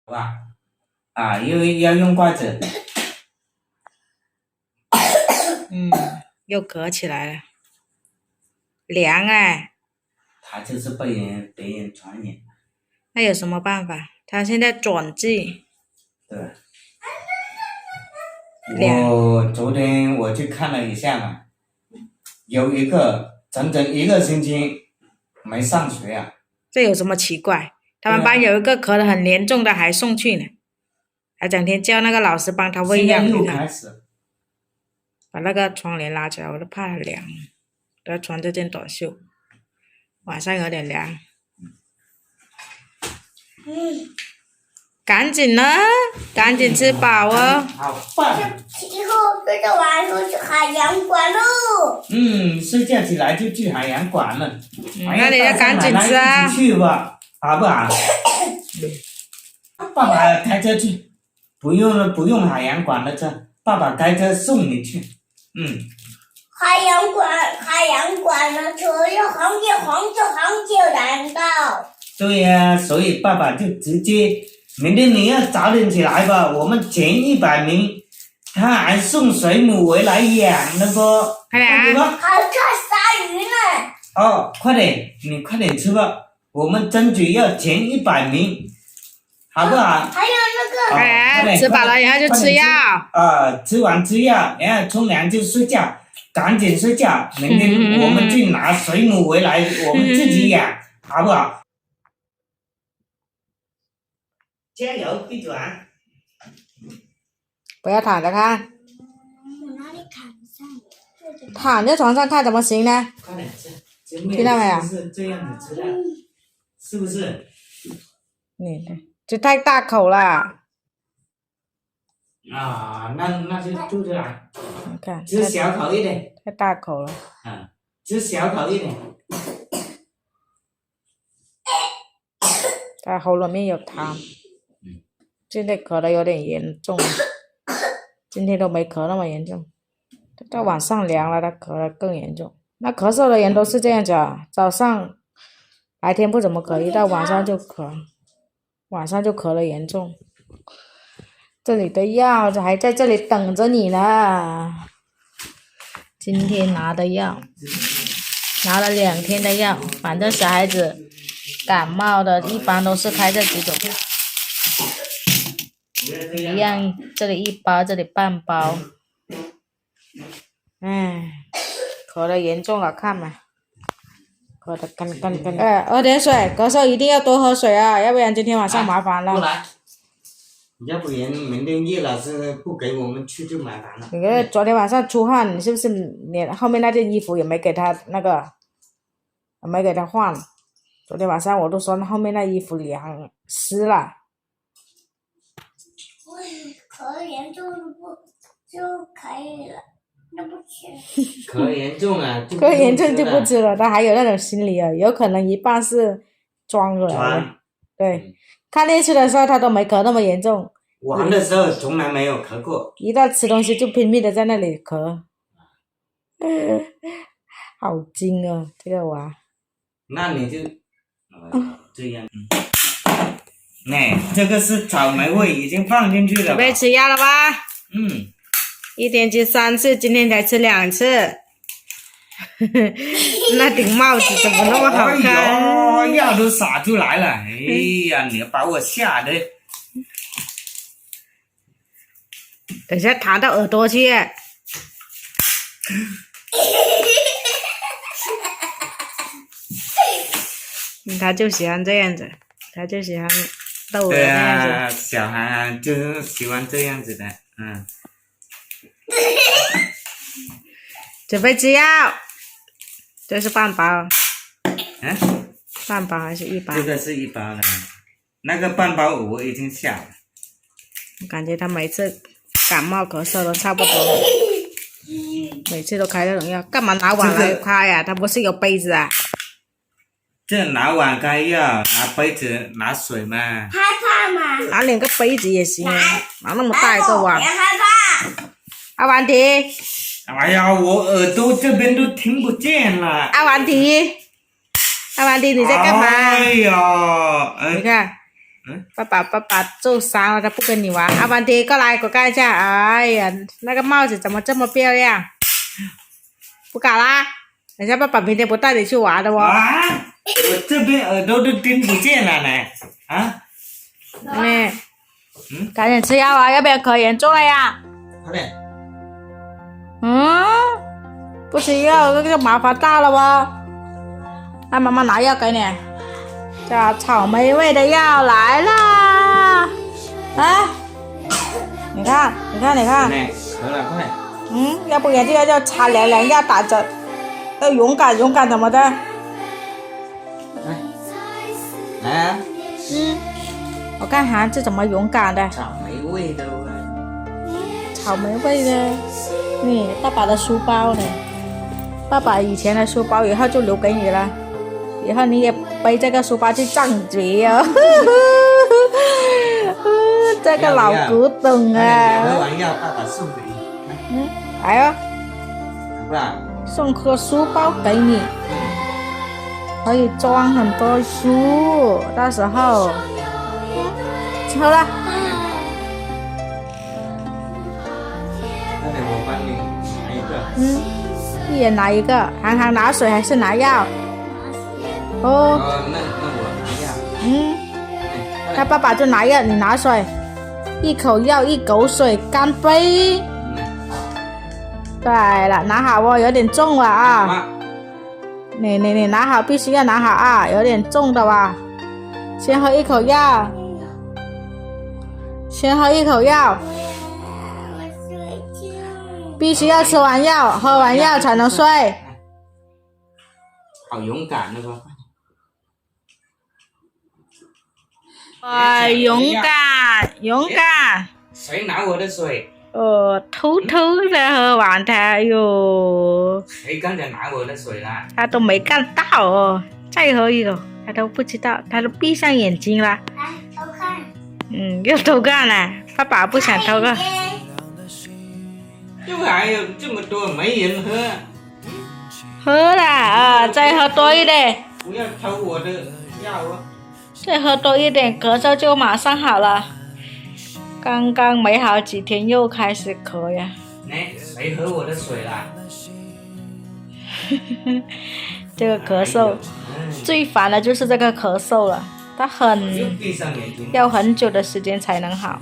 吧？啊，因为要用筷子。又咳起来了，凉哎。他就是被别人传染。那有什么办法？他现在转季。对。我昨天我去看了一下嘛，有一个整整1个星期没上学啊。这有什么奇怪？他们班有一个咳得很严重的还送去呢，还整天叫那个老师帮他喂药。现在又开始。把那个窗帘拉起来，我都怕它凉，都要穿这件短袖。晚上有点凉。赶紧呢，赶紧吃饱哦。好棒！以后睡觉完就去海洋馆喽。睡觉起来就去海洋馆了。那你要赶紧吃啊！一起去吧，好不好？爸爸开车去，不用了，不用海洋馆的车，爸爸开车送你去。海洋馆的车要很久难到。对呀，所以爸爸就直接，明天你要早点起来吧，我们前100名，他还送水母回来养了不？快点啊！还看鲨鱼呢。哦，快点，你快点吃吧，我们争取要前100名，好不好？还有那个。快点，吃饱了然后就吃药。吃完吃药，然后冲凉就睡觉，赶紧睡觉。明天我们去拿水母回来，我们自己养，好不好？加油，闭嘴！不要躺着看。我哪里看不上？躺在床上看怎么行呢？快点吃，听到没有？是这样子吃的，是不是？这太大口了。那就住着来。你看，吃小口一点。太大口了。吃小口一点。他喉咙里面有痰。现在咳得有点严重，今天都没咳那么严重，到晚上凉了，他咳得更严重。那咳嗽的人都是这样子啊，早上白天不怎么咳，一到晚上就咳，晚上就咳得严重。这里的药还在这里等着你呢，今天拿的药，拿了2天的药，反正小孩子感冒的一般都是开这几种。一样，这里1包，这里半包。咳得严重了，看嘛，咳得干。喝点水，咳嗽一定要多喝水啊，要不然今天晚上麻烦了。过来，要不然明天叶老师不给我们去就麻烦了。你昨天晚上出汗，你是不是连后面那件衣服也没给他没给他换？昨天晚上我都说后面那衣服凉湿了。咳严重就可以了，那不吃。咳严重啊！咳严重就不吃了，他还有那种心理啊，有可能一半是装出来的。对，看电视的时候他都没咳那么严重，玩的时候从来没有咳过，一到吃东西就拼命的在那里咳。好精哦，这个娃。那你就这样。这个是草莓味，已经放进去了。准备吃药了吧？一天吃3次，今天才吃2次。那顶帽子怎么那么好看？药都洒出来了，哎呀，你把我吓的。等一下弹到耳朵去。他就喜欢这样子，他就喜欢逗我这样子。小孩就喜欢这样子的。准备吃药，这是半包。半包还是1包？这个是1包的，那个半包我已经下了。我感觉他每次感冒咳嗽都差不多，每次都开这种药，干嘛拿碗来开呀？他不是有杯子啊？这拿碗开药，拿杯子，拿水嘛。害怕吗？拿2个杯子也行，拿那么大一个碗。别害怕。阿婉迪。哎呀，我耳朵这边都听不见了。阿婉迪，你在干嘛？哎呀，你看，爸爸受伤了，他不跟你玩。阿凡提，过来，过看一下。哎呀，那个帽子怎么这么漂亮？不搞啦，等下爸爸明天不带你去玩的哦。啊！我这边耳朵都听不见了呢。啊？赶紧吃药啊，要不然可严重了呀。快点。不吃药这个麻烦大了哦。那妈妈拿药给你，这草莓味的药来啦！啊，你看，渴了，快。要不然就要擦凉凉药打针，要勇敢怎么的？来啊！我看孩子怎么勇敢的。草莓味的味。草莓味的，爸爸的书包呢？爸爸以前的书包以后就留给你了，以后你也背这个书包去上学哦。这个老古董啊！喝完药，爸爸送给你。来哦，好不好？送个书包给你，可以装很多书，到时候喝了。那我帮你拿一个。一人拿一个，涵涵拿水还是拿药？哦，那我拿药。他爸爸就拿药，你拿水，一口药一口水，干杯！对了，拿好哦，有点重了啊。你拿好，必须要拿好啊，有点重的哇。先喝一口药，必须要吃完药，喝完药才能睡。好勇敢那个。勇敢。谁拿我的水？偷偷的喝完它哟。谁刚才拿我的水啦？他都没看到哦，再喝一口，他都不知道，他都闭上眼睛了。来偷看。又偷看了，爸爸不想偷看。就还有这么多，没人喝。喝了啊，再喝多一点。不要偷我的药哦。再喝多一点，咳嗽就马上好了。刚刚没好几天又开始咳呀。谁喝我的水啦？这个咳嗽，最烦的就是这个咳嗽了，它要很久的时间才能好。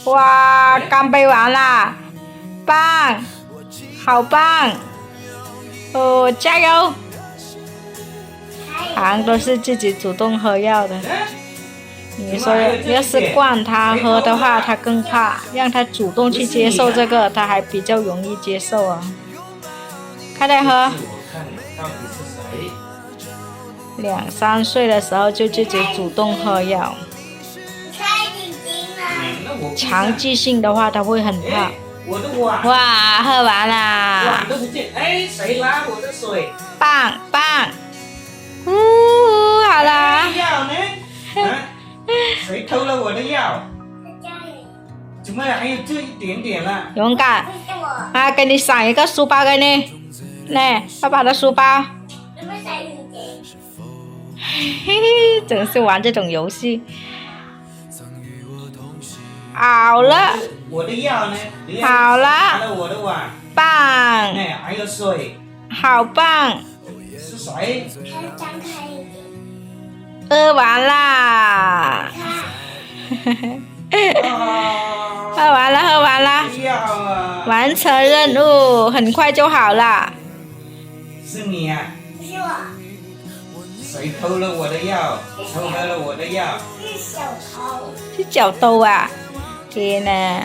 哇，干杯完啦，棒，好棒！加油！糖都是自己主动喝药的。你说要是灌他喝的话，他更怕，让他主动去接受这个，他还比较容易接受啊。快点喝。2、3岁的时候就自己主动喝药。强制性的话，他会很怕。哇，喝完啦！谁拿我的水？棒！好啦。药呢？谁偷了我的药？怎么还有这一点点了？勇敢！给你赏一个书包给你，来，爸爸的书包。嘿嘿，总是玩这种游戏。好了。我的药呢？好了。拿了我的碗。棒！还有水。好棒！是谁？张开一点。喝完啦！喝完了，完成任务，很快就好了。是你啊？不是我。谁偷了我的药？偷了我的药？是小偷。是小偷啊！天哪！